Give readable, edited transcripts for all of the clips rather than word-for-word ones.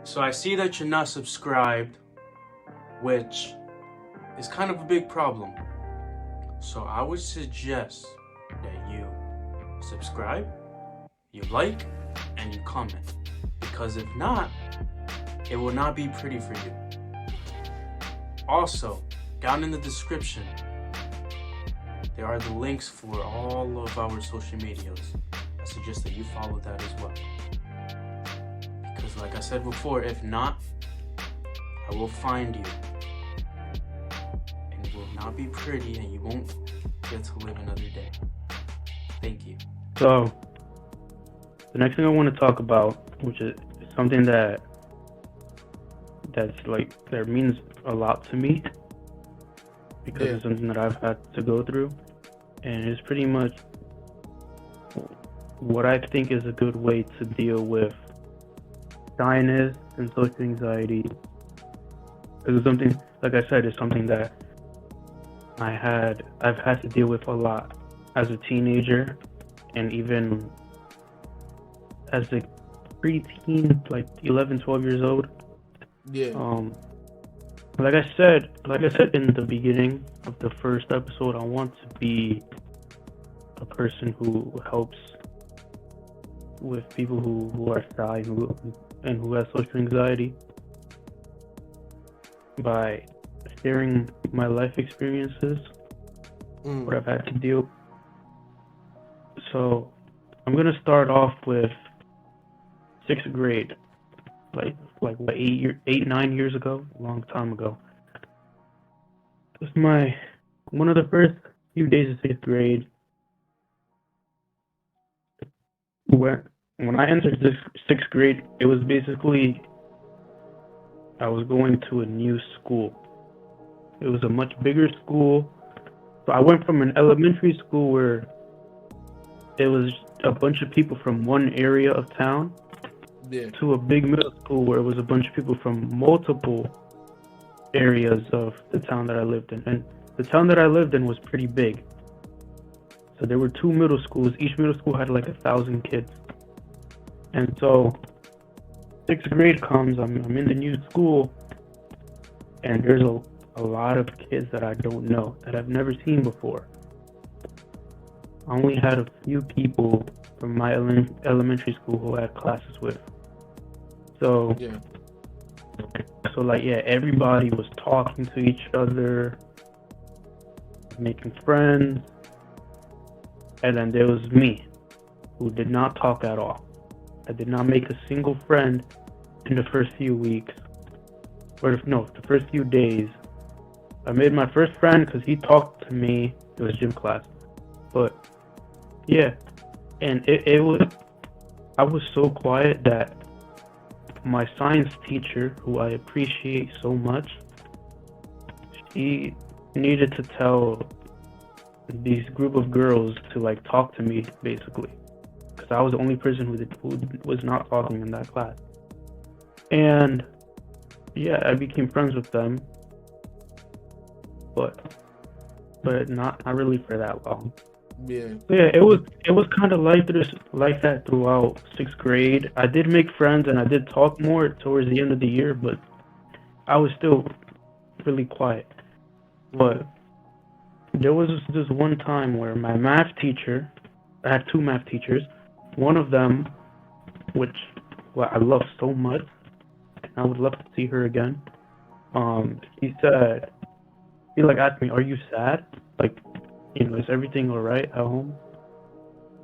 So I see that you're not subscribed, which is kind of a big problem. So I would suggest that you subscribe, you like, and you comment. Because if not, it will not be pretty for you. Also, down in the description, there are the links for all of our social medias. I suggest that you follow that as well. Because like I said before, if not, I will find you. And it will not be pretty and you won't get to live another day. Thank you. So, the next thing I want to talk about, which is something that means a lot to me, because it's something that I've had to go through, and it's pretty much what I think is a good way to deal with shyness and social anxiety. It's something, like I said, it's something that I've had to deal with a lot as a teenager, and even as a preteen, like 11, 12 years old. Like I said in the beginning of the first episode, I want to be a person who helps with people who are shy and who have social anxiety by sharing my life experiences, what I've had to deal. So I'm gonna start off with 6th grade, like what, 9 years ago, a long time ago. It was one of the first few days of 6th grade. When I entered this 6th grade, it was basically I was going to a new school. It was a much bigger school. So I went from an elementary school where it was a bunch of people from one area of town to a big middle school where it was a bunch of people from multiple areas of the town that I lived in. And the town that I lived in was pretty big. So there were 2 middle schools. Each middle school had like 1,000 kids. And so 6th grade comes, I'm in the new school, and there's a lot of kids that I don't know, that I've never seen before. I only had a few people from my elementary school who I had classes with. So everybody was talking to each other, making friends, and then there was me, who did not talk at all. I did not make a single friend in the first few weeks, the first few days. I made my first friend because he talked to me. It was gym class, but yeah, and I was so quiet that my science teacher, who I appreciate so much, she needed to tell these group of girls to like talk to me, basically, because I was the only person who was not talking in that class. And yeah, I became friends with them, but not really for that long. Yeah, it was kind of like that throughout 6th grade. I did make friends and I did talk more towards the end of the year, but I was still really quiet. But there was this one time where my math teacher, I had 2 math teachers. One of them, which I love so much, and I would love to see her again. He asked me, "Are you sad? Like, is everything all right at home?"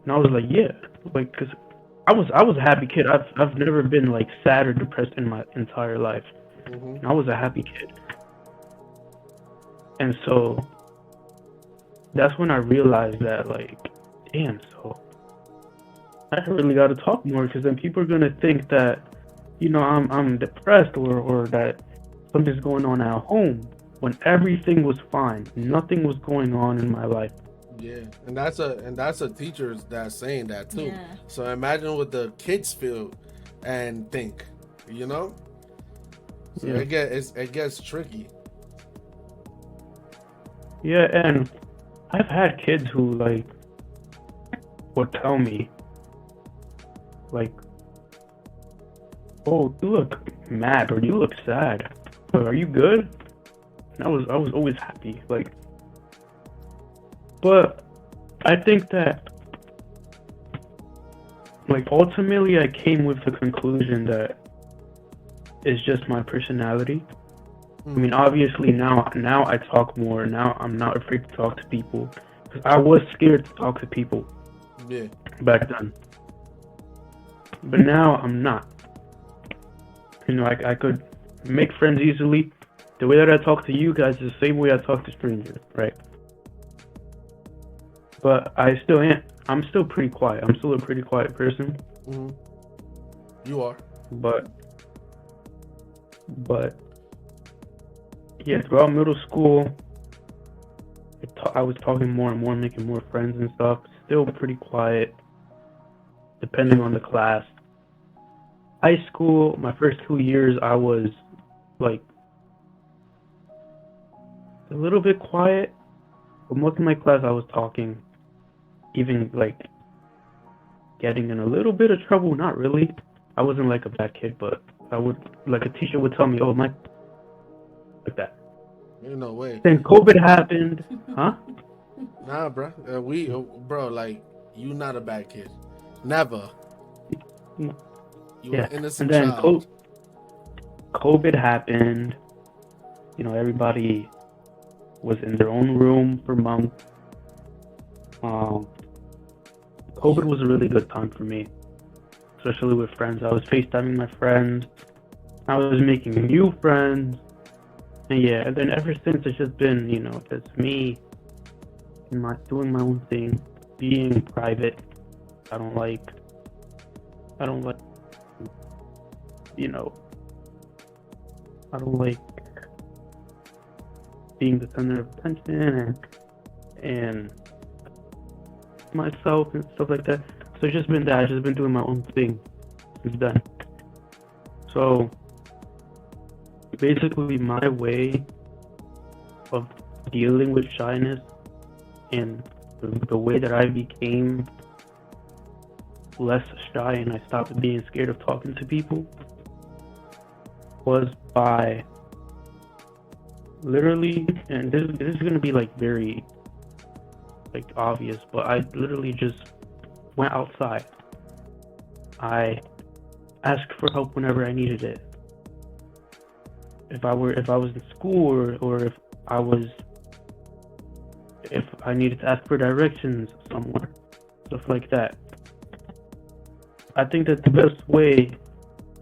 And I was like, "Yeah," like, cause I was a happy kid. I've never been like sad or depressed in my entire life. And I was a happy kid. And so that's when I realized that, like, damn, so I really got to talk more, because then people are gonna think that, I'm depressed or that something's going on at home, when everything was fine. Nothing was going on in my life. Yeah, and that's a teacher that's saying that too. Yeah. So imagine what the kids feel and think, So it gets tricky. Yeah, and I've had kids who like would tell me, like, "Oh, you look mad, or you look sad. Are you good?" And I was always happy. Like, but I think that, like, ultimately, I came with the conclusion that it's just my personality. I mean, obviously now I talk more. Now I'm not afraid to talk to people. Because I was scared to talk to people. Yeah. Back then. But now I'm not. You know, I could make friends easily. The way that I talk to you guys is the same way I talk to strangers, right? But I'm still pretty quiet. I'm still a pretty quiet person. Mm-hmm. You are. But yeah, throughout middle school, I was talking more and more, making more friends and stuff. Still pretty quiet, depending on the class. High school, my first 2 years, I was like a little bit quiet, but most of my class I was talking, even like getting in a little bit of trouble. Not really. I wasn't like a bad kid, but I would, like, a teacher would tell me, "Oh, Mike," like that. No way. Then COVID happened, huh? Nah, bro. Bro, like, you not a bad kid. Never. You Yeah. an innocent And then child. COVID happened. You know, everybody was in their own room for months. COVID was a really good time for me, especially with friends. I was FaceTiming my friends. I was making new friends. And yeah, and then ever since it's just been, you know, just me and doing my own thing, being private. I don't like, you know, I don't like being the center of attention and myself and stuff like that. So it's just been that. I've just been doing my own thing since then. So basically, my way of dealing with shyness and the way that I became less shy and I stopped being scared of talking to people was by literally, and this is going to be like very like obvious, but I literally just went outside. I asked for help whenever I needed it. If I was in school or if I needed to ask for directions somewhere, stuff like that. I think that the best way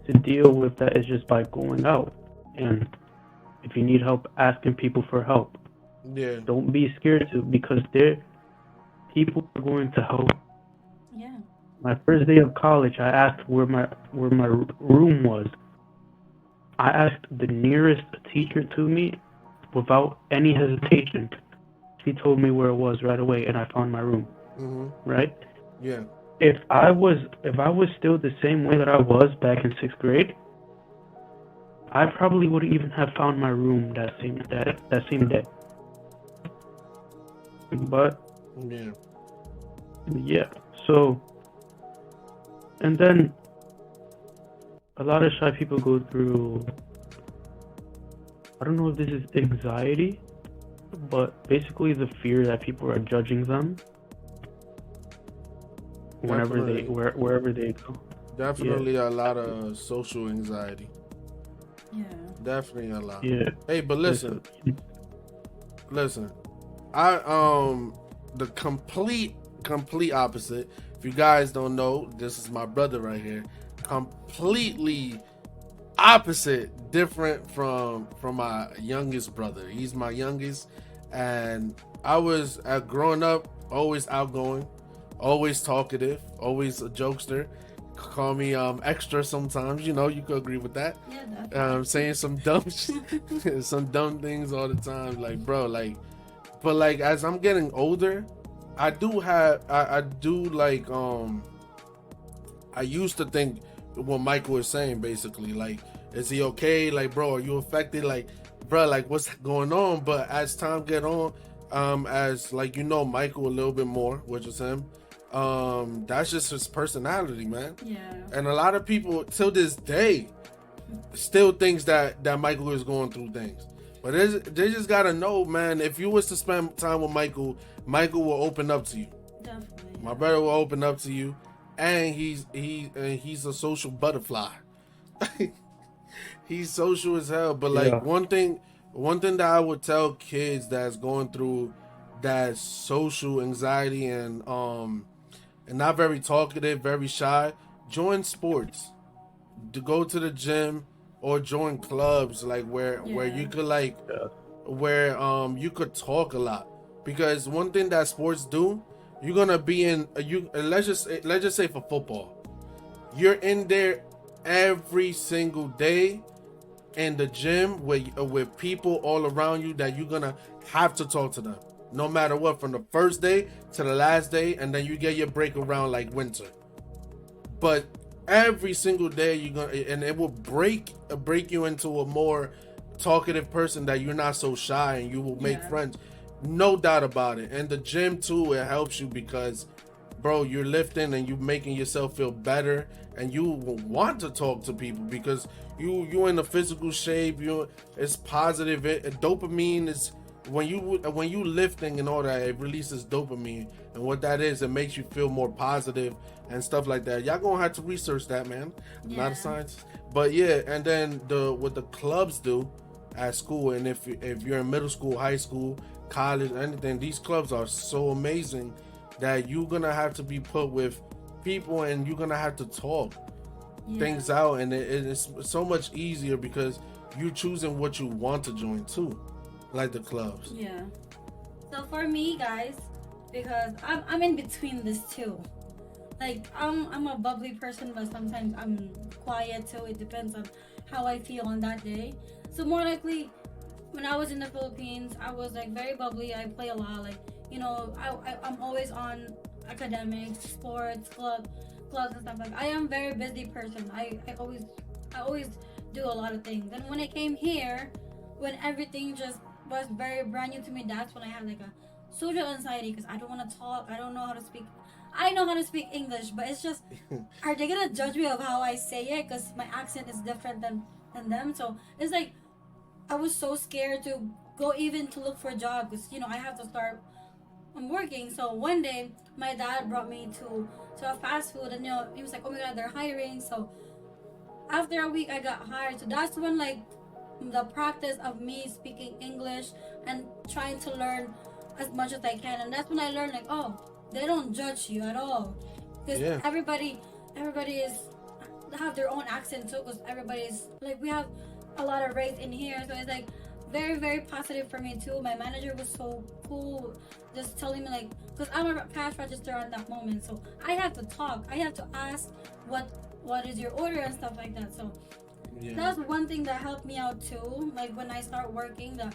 to deal with that is just by going out, and if you need help, asking people for help. Yeah. Don't be scared to, because people are going to help. Yeah. My first day of college, I asked where my room was. I asked the nearest teacher to me without any hesitation. She told me where it was right away, and I found my room. Right? Yeah. If I was still the same way that I was back in 6th grade, I probably wouldn't even have found my room that same day. But yeah. So, and then a lot of shy people go through, I don't know if this is anxiety, but basically the fear that people are judging them wherever they go. Definitely a lot of social anxiety. Yeah. Definitely a lot. Yeah. Hey, but listen. I the complete opposite. If you guys don't know, this is my brother right here. Completely opposite, different from my youngest brother. He's my youngest, and I was growing up always outgoing, always talkative, always a jokester. Call me extra sometimes. You know, you could agree with that. Yeah, saying some dumb some dumb things all the time, like, bro, like, but like as I'm getting older, I do like I used to think what Michael was saying, basically, like, is he okay? Like, bro, are you affected? Like, bro, like, what's going on? But as time get on, as like, you know, Michael a little bit more, which is him, That's just his personality, man. Yeah. And a lot of people till this day still thinks that Michael is going through things. But they just gotta know, man, if you was to spend time with Michael, Michael will open up to you. Definitely. My brother will open up to you, and he's a social butterfly. He's social as hell. But like Yeah. one thing that I would tell kids that's going through that social anxiety and not very talkative, very shy, join sports. To go to the gym or join clubs like where you could like Yeah. where you could talk a lot, because one thing that sports do, you're gonna be in you let's just say for football, you're in there every single day in the gym with people all around you that you're gonna have to talk to them no matter what, from the first day to the last day, and then you get your break around like winter. But every single day you're gonna, and it will break you into a more talkative person, that you're not so shy and you will make Yeah. friends, no doubt about it. And the gym too, it helps you because, bro, you're lifting and you're making yourself feel better, and you will want to talk to people because you're in a physical shape. It's positive. Dopamine is when you lifting and all that, it releases dopamine, and what that is, it makes you feel more positive and stuff like that. Y'all gonna have to research that, man. I'm not Yeah. a scientist, but yeah. And then what the clubs do at school, and if you're in middle school, high school, college, anything, these clubs are so amazing that you're gonna have to be put with people and you're gonna have to talk Yeah. things out, and it's so much easier because you're choosing what you want to join too, like the clubs. Yeah. So for me, guys, because I'm in between this too. Like I'm a bubbly person, but sometimes I'm quiet too. It depends on how I feel on that day. So more likely, when I was in the Philippines, I was like very bubbly. I play a lot. Like, I'm always on academics, sports, clubs and stuff. Like, I am a very busy person. I always do a lot of things. And when I came here, when everything just was very brand new to me, that's when I had like a social anxiety, because I don't want to talk. I don't know how to speak. I know how to speak English, but it's just, are they gonna judge me of how I say it? Because my accent is different than them. So it's like, I was so scared to go even to look for a job, because I have to start. I'm working. So one day, my dad brought me to a fast food, and he was like, "Oh my God, they're hiring." So after a week, I got hired. So that's when like the practice of me speaking English and trying to learn as much as I can, and that's when I learned like, oh, they don't judge you at all, because Yeah. everybody is have their own accent too, because everybody's like, we have a lot of race in here, so it's like very very positive for me too. My manager was so cool, just telling me like, because I'm a cash register at that moment, so I have to talk, I have to ask what is your order and stuff like that. So Yeah. that's one thing that helped me out too. Like when I start working, that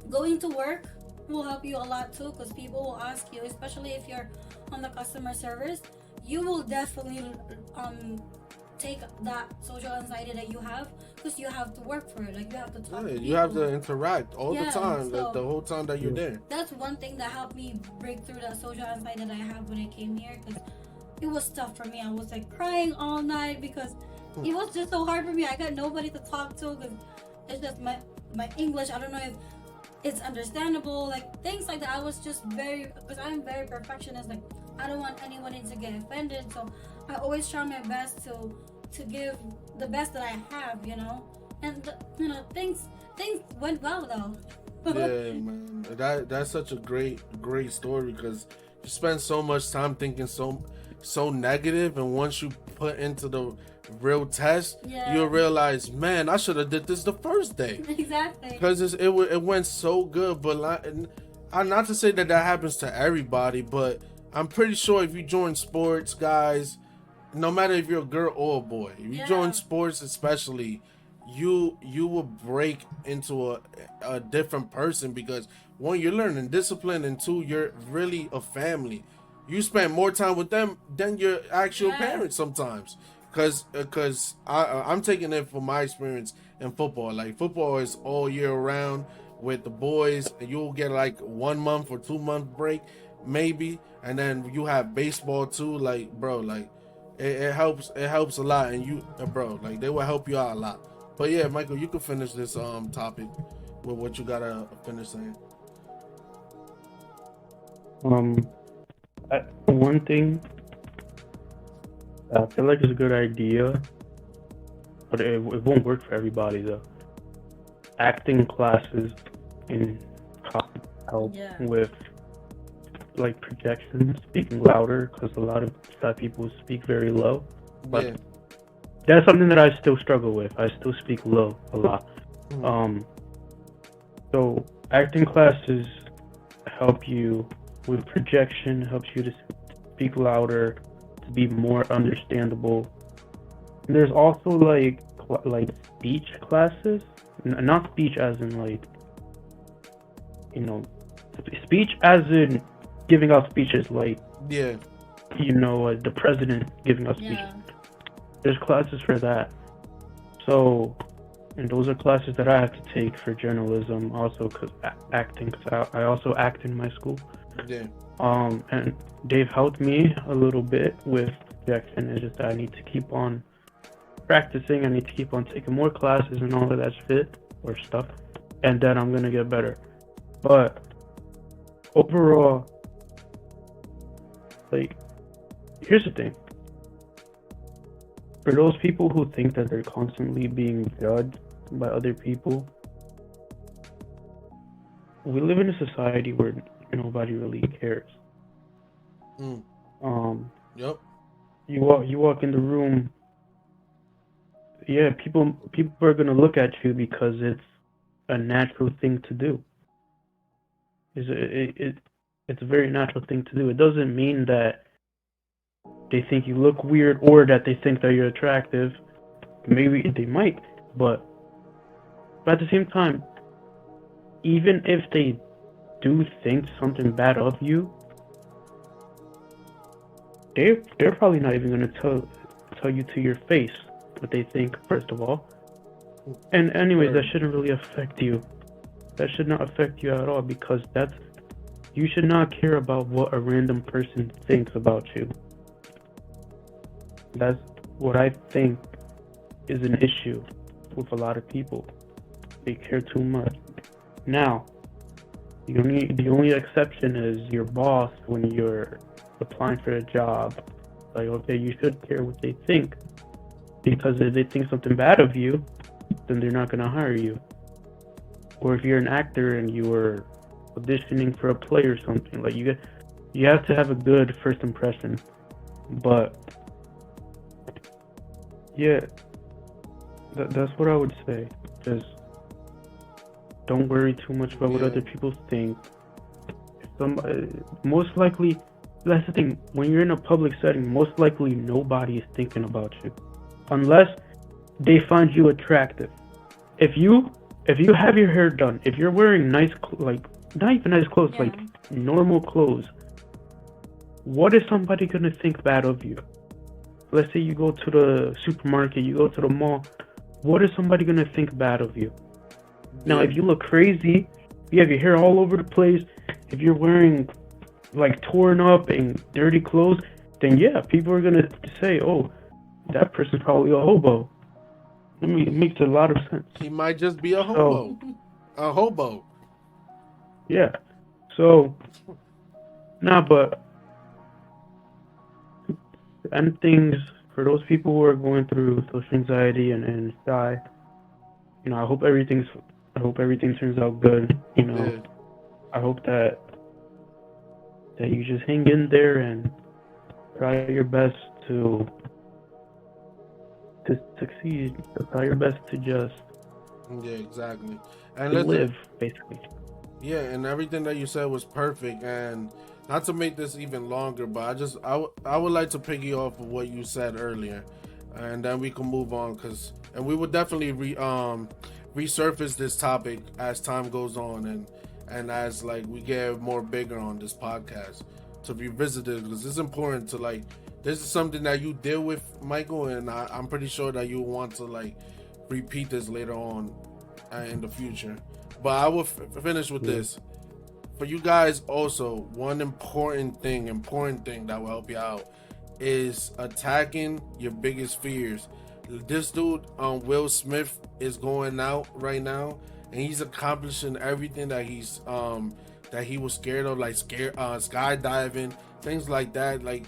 going to work will help you a lot too, because people will ask you, especially if you're on the customer service, you will definitely take that social anxiety that you have, because you have to work for it. Like you have to talk Yeah, to people. you have to interact all Yeah, the time, so- the whole time that you're there. That's one thing that helped me break through that social anxiety that I have when I came here, because it was tough for me. I was like crying all night because it was just so hard for me. I got nobody to talk to, because it's just my English. I don't know if it's understandable, like things like that. I was just because I'm very perfectionist. Like I don't want anyone to get offended, so I always try my best to give the best that I have, and things went well though. Yeah, man. That's such a great story, because you spend so much time thinking so negative, and once you put into the real test, Yeah. you'll realize, man, I should have did this the first day, Exactly. because it went so good. But not to say that happens to everybody, but I'm pretty sure if you join sports, guys, no matter if you're a girl or a boy, if you Yeah. join sports especially, you will break into a different person, because one, you're learning discipline, and two, you're really a family. You spend more time with them than your actual Yeah. parents sometimes, because I'm taking it from my experience in football. Like football is all year round with the boys, and you'll get like 1 month or 2 month break. maybe, and then you have baseball too. Like, bro, like it helps. It helps a lot, and you, bro, like they will help you out a lot. But yeah, Michael, you can finish this topic with what you gotta finish saying. Um, one thing I feel like is a good idea, but it won't work for everybody though. Acting classes in help Yeah. with like projection, speaking louder, because a lot of shy people speak very low. But Yeah. that's something that I still struggle with. I still speak low a lot. So acting classes help you with projection, helps you to speak louder, to be more understandable. There's also like speech classes, not speech as in like, you know, speech as in giving out speeches, like, Yeah. you know, the president giving out speeches. Yeah. There's classes for that. So, and those are classes that I have to take for journalism, also because acting. Cause I also act in my school. Yeah. And they've helped me a little bit with projection. It's just that I need to keep on practicing. I need to keep on taking more classes and all of that shit or stuff, and then I'm gonna get better. But overall, like, here's the thing. For those people who think that they're constantly being judged by other people, we live in a society where nobody really cares. Yep. You walk in the room, yeah, people are gonna look at you because it's a natural thing to do. It's a very natural thing to do. It doesn't mean that they think you look weird or that they think that you're attractive. Maybe they might, but at the same time, even if they do think something bad of you, they're probably not even gonna tell you to your face what they think, first of all. And anyways, that shouldn't really affect you. That should not affect you at all, because you should not care about what a random person thinks about you. That's what I think is an issue with a lot of people. They care too much. Now, the only exception is your boss when you're applying for a job. Like, okay, you should care what they think, because if they think something bad of you, then they're not gonna hire you. Or if you're an actor and you are auditioning for a play or something, like you have to have a good first impression. But yeah, that's what I would say. Just don't worry too much about what other people think. Most likely, that's the thing. When you're in a public setting, most likely nobody is thinking about you, unless they find you attractive. If you have your hair done, if you're wearing nice, like, not even nice clothes, Yeah. like normal clothes, what is somebody gonna think bad of you? Let's say you go to the supermarket, you go to the mall, what is somebody gonna think bad of you? Now, if you look crazy, if you have your hair all over the place, if you're wearing like torn up and dirty clothes, then yeah, people are gonna say, "Oh, that person's probably a hobo." I mean, it makes a lot of sense. He might just be a hobo. A hobo. Yeah. So, but and things for those people who are going through social anxiety and shy, I hope everything turns out good. Yeah. I hope that you just hang in there and try your best to succeed. Try your best to just Yeah, exactly. And live, basically. Yeah, and everything that you said was perfect. And not to make this even longer, but I would like to piggy off of what you said earlier, and then we can move on, and we will definitely resurface this topic as time goes on, and as like we get more bigger on this podcast to revisit it, because it's important to, like, this is something that you deal with, Michael, and I'm pretty sure that you want to like repeat this later on in the future. But I will finish with this. for you guys also, one important thing that will help you out is attacking your biggest fears. This dude, Will Smith, is going out right now, and he's accomplishing everything that he was scared of, like skydiving, things like that. Like,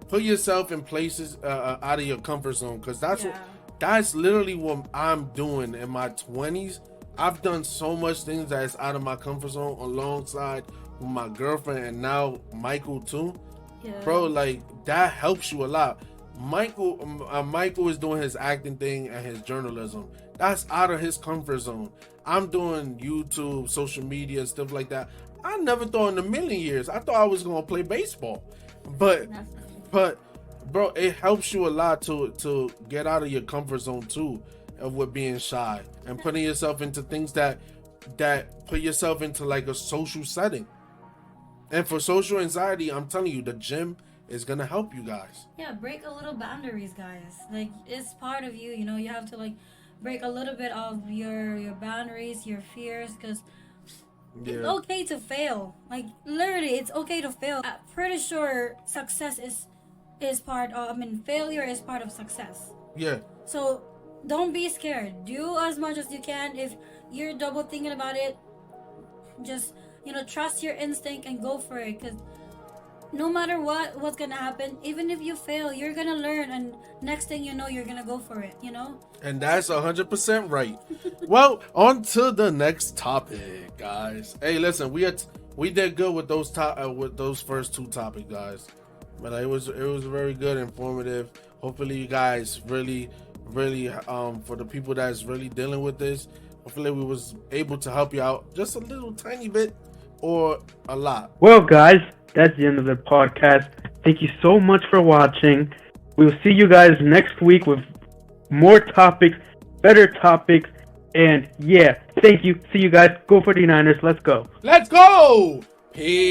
put yourself in places out of your comfort zone, because that's literally what I'm doing in my 20s. I've done so much things that is out of my comfort zone, alongside with my girlfriend and now Michael too. Yeah. Bro, like, that helps you a lot. Michael is doing his acting thing and his journalism. That's out of his comfort zone. I'm doing YouTube, social media, stuff like that. I never thought in a million years. I thought I was gonna play baseball, but bro, it helps you a lot to get out of your comfort zone too, of with being shy and putting yourself into things that put yourself into like a social setting. And for social anxiety, I'm telling you, the gym is gonna help you guys. Yeah, break a little boundaries, guys. Like, it's part of you. You know, you have to like break a little bit of your boundaries, your fears, because it's okay to fail. Like, literally, it's okay to fail. I'm pretty sure success is part of. I mean, failure is part of success. Yeah. So don't be scared. Do as much as you can. If you're double thinking about it, just, you know, trust your instinct and go for it. Because no matter what's gonna happen, even if you fail, you're gonna learn, and next thing you know, you're gonna go for it. You know. And that's 100% right. Well, on to the next topic, guys. Hey, listen, we did good with those first two topics, guys. But it was very good, informative. Hopefully, you guys really, for the people that's really dealing with this, hopefully we was able to help you out just a little tiny bit or a lot. Well, guys, that's the end of the podcast. Thank you so much for watching. We'll see you guys next week with more topics, better topics, and yeah, thank you. See you guys. Go 49ers. Let's go. Let's go. Peace.